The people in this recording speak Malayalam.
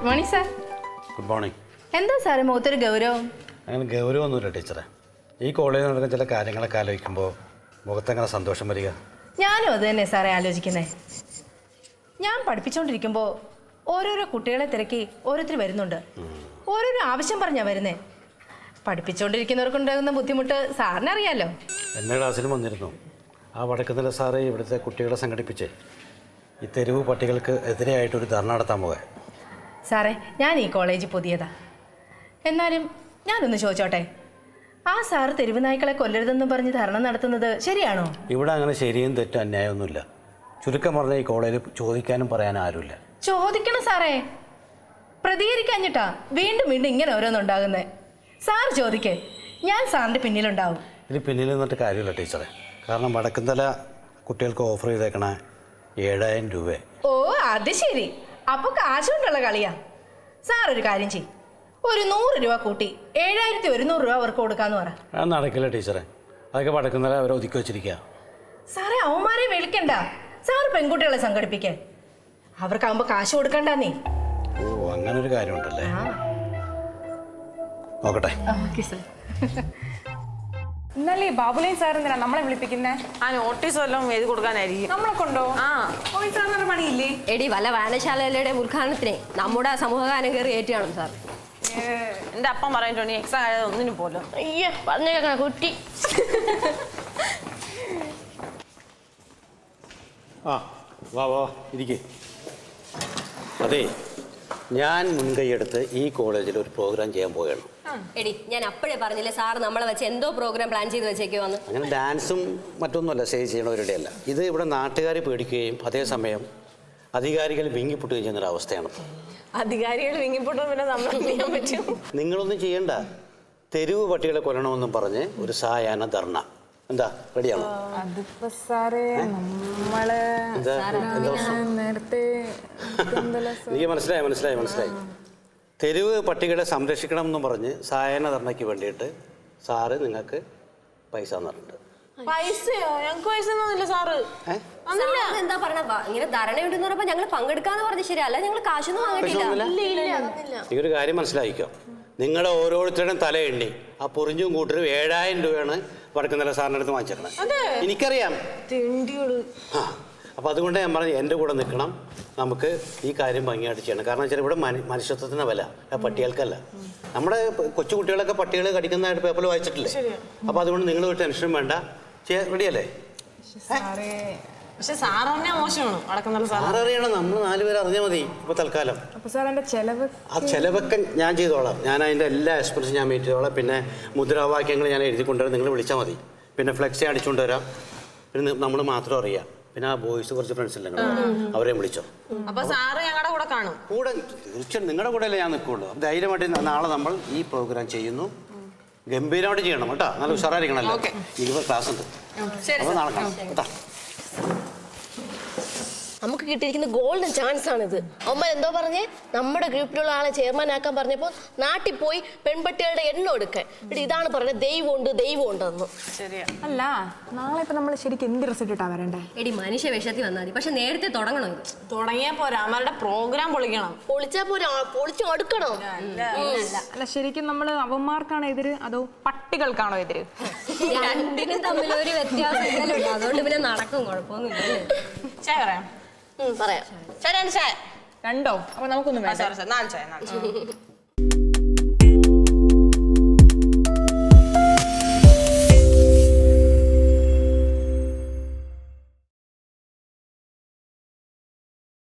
Good morning sir. Good morning. എന്താ സാറേ മുഖത്തൊരു ഗൗരവം? അങ്ങനെ ഗൗരവമൊന്നുമില്ല ടീച്ചറെ. ഈ കോളേജിൽ നടക്കുന്ന ചില കാര്യങ്ങളൊക്കെ ആലോചിക്കുമ്പോൾ മുഖത്തെങ്ങനെ സന്തോഷം വരിക? ഞാനും അത് തന്നെ സാറേ ആലോചിക്കുന്നേ. ഞാൻ പഠിപ്പിച്ചുകൊണ്ടിരിക്കുമ്പോൾ ഓരോരോ കുട്ടികളെ തിരക്കി ഓരോരുത്തർ വരുന്നുണ്ട്. ഓരോരോ ആവശ്യം പറഞ്ഞാൽ വരുന്നേ. പഠിപ്പിച്ചുകൊണ്ടിരിക്കുന്നവർക്കുണ്ടാകുന്ന ബുദ്ധിമുട്ട് സാറിനറിയാലോ. എൻ്റെ ക്ലാസ്സിലും വന്നിരുന്നു. ആ വടക്കുന്നില സാറ് ഇവിടുത്തെ കുട്ടികളെ സംഘടിപ്പിച്ച് ഈ തെരുവ് പട്ടികൾക്ക് എതിരെയായിട്ടൊരു ധർണ നടത്താൻ പോകാൻ. സാറേ, ഞാൻ ഈ കോളേജിൽ പുതിയതാ. എന്നാലും ഞാനൊന്ന് ചോദിച്ചോട്ടെ, ആ സാറ് തെരുവ് നായ്ക്കളെ കൊല്ലരുതെന്നും പറഞ്ഞ് ധർണ നടത്തുന്നത് ശരിയാണോ? ഇവിടെ അങ്ങനെ ശരിയും തെറ്റും അന്യായമൊന്നുമില്ല. ചുരുക്കം പറഞ്ഞാൽ ഈ കോളേജിൽ ചോദിക്കാനും പറയാനും ആരുമില്ല. ചോദിക്കണം സാറേ, പ്രതികരിക്കാഞ്ഞിട്ടാ വീണ്ടും വീണ്ടും ഇങ്ങനെ ഓരോന്നുണ്ടാകുന്നത്. സാർ ചോദിക്കേ, ഞാൻ സാറിൻ്റെ പിന്നിലുണ്ടാവും. ഇത് പിന്നിൽ നിന്നിട്ട് കാര്യമില്ല ടീച്ചറെ. കാരണം വടക്കുന്തല കുട്ടികൾക്ക് ഓഫർ ചെയ്തേക്കണ 7000 രൂപ. ഓ അത് ശരി, അപ്പൊ കാശുകൊണ്ടുള്ള കളിയാ. സാർ ഒരു കാര്യം ചെയ്യും, ഒരു 100 രൂപ കൂട്ടി 7100 രൂപ അവർക്ക് കൊടുക്കാന്ന് പറ. അത് നടക്കില്ല ടീച്ചറെ. അതൊക്കെ വടക്കുന്തല അവരെ ഒതുക്കി വെച്ചിരിക്കുക. സാറേ, അവന്മാരെ വിളിക്കണ്ട. സാറ് പെൺകുട്ടികളെ സംഘടിപ്പിക്കേ, അവർക്കാവുമ്പോ കാശ് കൊടുക്കണ്ടേ. ഓ, അങ്ങനൊരു കാര്യമുണ്ടല്ലേ. നോക്കട്ടെ. ഇന്നല്ലേ ബാബുലൈൻ സാർ എന്തിനാ നമ്മളെ വിളിപ്പിക്കുന്നേ? ആ നോട്ടീസ് വല്ലതും എഴുതി കൊടുക്കാനായിരിക്കും. നമ്മളെ കൊണ്ടോ? സാറിനൊരു പണിയില്ലേ? എടി വല്ല വായനശാലയുടെ ഉദ്ഘാടനത്തിനെ നമ്മുടെ സമൂഹഗാനം കയറി ഏറ്റുകാണും സാർ. എന്റെ അപ്പം പറഞ്ഞിട്ടുണ്ട് എക്സാം ആയത് ഒന്നിനും പോലും. അയ്യേ, പറഞ്ഞേക്കണ കുട്ടി. ആ വാ വാ ഇരിക്കേ. അതെ, ഞാൻ മുൻകൈയെടുത്ത് ഈ കോളേജിൽ ഒരു പ്രോഗ്രാം ചെയ്യാൻ പോവുകയാണ്. എടി, ഞാൻ അപ്പോഴേ പറഞ്ഞില്ലേ സാർ നമ്മളെ വെച്ച് എന്തോ പ്രോഗ്രാം പ്ലാൻ ചെയ്ത് വെച്ചേക്കുവാന്ന്. അങ്ങനെ ഡാൻസും മറ്റൊന്നുമല്ല സ്റ്റേജ് ചെയ്യണവരുടെ അല്ല. ഇത് ഇവിടെ നാട്ടുകാർ പേടിക്കുകയും അതേസമയം അധികാരികൾ വിങ്ങിപ്പൊട്ടുകയും ചെയ്യുന്നൊരു അവസ്ഥയാണ്. അധികാരികൾ വിങ്ങിപ്പൊട്ടും പിന്നെ നമ്മൾ ചെയ്യാൻ പറ്റും. നിങ്ങളൊന്നും ചെയ്യണ്ട. തെരുവ് പട്ടികളെ കൊല്ലണമെന്നും പറഞ്ഞ് ഒരു സായാഹ്ന ധർണ. എന്താ, റെഡിയാണോ? അതിപ്പോ സാറേ നമ്മള് നേരത്തെ എനിക്ക് മനസ്സിലായി. തെരുവ് പട്ടികളെ സംരക്ഷിക്കണം എന്നും പറഞ്ഞ് സായാഹ്ന ധർണയ്ക്ക് വേണ്ടിയിട്ട് സാറ് നിങ്ങൾക്ക് പൈസ തന്നിട്ടുണ്ട്. പൈസയോ? ഞങ്ങൾക്ക് പൈസ ഒന്നുമില്ല സാറ്. എന്താ പറഞ്ഞ ഇങ്ങനെ ധരണയുണ്ടെന്ന് പറഞ്ഞപ്പോ ഞങ്ങൾ പങ്കെടുക്കാന്ന് പറഞ്ഞു. ശരിയല്ല, ഞങ്ങൾ കാശൊന്നും വാങ്ങിയിട്ടില്ല. എനിക്കൊരു കാര്യം മനസ്സിലായിക്കോ. നിങ്ങളുടെ ഓരോരുത്തരുടെയും തല എണ്ണി ആ പൊറിഞ്ചും കൂട്ടരും 7000 രൂപയാണ് വടക്കുന്നില സാറിൻ്റെ അടുത്ത് വാങ്ങിച്ചേക്കണത്. എനിക്കറിയാം. ആ, അപ്പം അതുകൊണ്ട് ഞാൻ പറഞ്ഞു എൻ്റെ കൂടെ നിൽക്കണം. നമുക്ക് ഈ കാര്യം ഭംഗിയായിട്ട് ചെയ്യണം. കാരണം വെച്ചാൽ ഇവിടെ മനുഷ്യത്വത്തിന് വില, പട്ടികൾക്കല്ല. നമ്മുടെ കൊച്ചു കുട്ടികളൊക്കെ പട്ടികൾ കടിക്കുന്നതായിട്ട് പേപ്പറിൽ വായിച്ചിട്ടില്ലേ? അപ്പം അതുകൊണ്ട് നിങ്ങൾ ഒരു ടെൻഷനും വേണ്ട. റെഡിയല്ലേ? പക്ഷെ സാർ പറഞ്ഞാൽ മോശമാണ്. സാററിയണം, നമ്മൾ 4 പേര് അറിഞ്ഞാൽ മതി ഇപ്പോൾ തൽക്കാലം. ആ ചിലവൊക്കെ ഞാൻ ചെയ്തോളാം. ഞാൻ അതിൻ്റെ എല്ലാ എക്സ്പെൻസും ഞാൻ മീറ്റ് ചെയ്തോളാം. പിന്നെ മുദ്രാവാക്യങ്ങൾ ഞാൻ എഴുതി കൊണ്ടുവരാം. നിങ്ങൾ വിളിച്ചാൽ മതി. പിന്നെ ഫ്ലെക്സി അടിച്ചുകൊണ്ട് വരാം. പിന്നെ നമ്മൾ മാത്രം അറിയാം. പിന്നെ ആ ബോയ്സ് കുറച്ച് ഫ്രണ്ട്സ് ഇല്ല, അവരെയും വിളിച്ചോ. അപ്പൊ സാറ് ഞങ്ങളുടെ കൂടെ കാണും. കൂടെ തീർച്ചയായും നിങ്ങളുടെ കൂടെ അല്ലേ ഞാൻ നിൽക്കുള്ളൂ. അപ്പം ധൈര്യമായിട്ട് നാളെ നമ്മൾ ഈ പ്രോഗ്രാം ചെയ്യുന്നു. ഗംഭീരമായിട്ട് ചെയ്യണം കേട്ടോ. നല്ല ഉഷാറായിരിക്കണല്ലോ. 20 ക്ലാസ് ഉണ്ട്. അപ്പോൾ നാളെ കാണാം കേട്ടോ. നമുക്ക് കിട്ടിയിരിക്കുന്ന ഗോൾഡൻ ചാൻസ് ആണിത്. അമ്മ എന്തോ പറഞ്ഞേ, നമ്മുടെ ഗ്രൂപ്പിലുള്ള ആളെ ചെയർമാൻ ആക്കാൻ പറഞ്ഞപ്പോൾ നാട്ടിൽ പോയി പെൺപട്ടികളുടെ എണ്ണം എടുക്കാൻ. ഇതാണ് പറഞ്ഞത്, ദൈവം ഉണ്ടെന്ന്. അല്ല, നാളെ ഇപ്പൊ നമ്മൾ ശരിക്കും എന്ത് റിസൾട്ട് ഇട്ടാ വരണ്ടേ? എടി, മനുഷ്യ വേഷത്തിൽ വന്നാൽ മതി. പക്ഷെ നേരത്തെ തുടങ്ങണം. ഇത് തുടങ്ങിയാ പോരാ, അവരുടെ പ്രോഗ്രാം പൊളിക്കണം. പൊളിച്ചാ പോരാ, പൊളിച്ചു അടുക്കണം. അല്ല, ശരിക്കും നമ്മള് അവന്മാർക്കാണോ എതിര് അതോ പട്ടികൾക്കാണോ എതിര്? രണ്ടിനും തമ്മിൽ ഒരു വ്യത്യാസം ഇല്ലല്ലോ. അതുകൊണ്ട് പിന്നെ നടക്കും, കുഴപ്പമൊന്നുമില്ല. ചായ പറയാം. പറയാം. ചായ 2 ചായ. 2 അപ്പൊ നമുക്കൊന്നും വേണ്ട. 4 ചായ.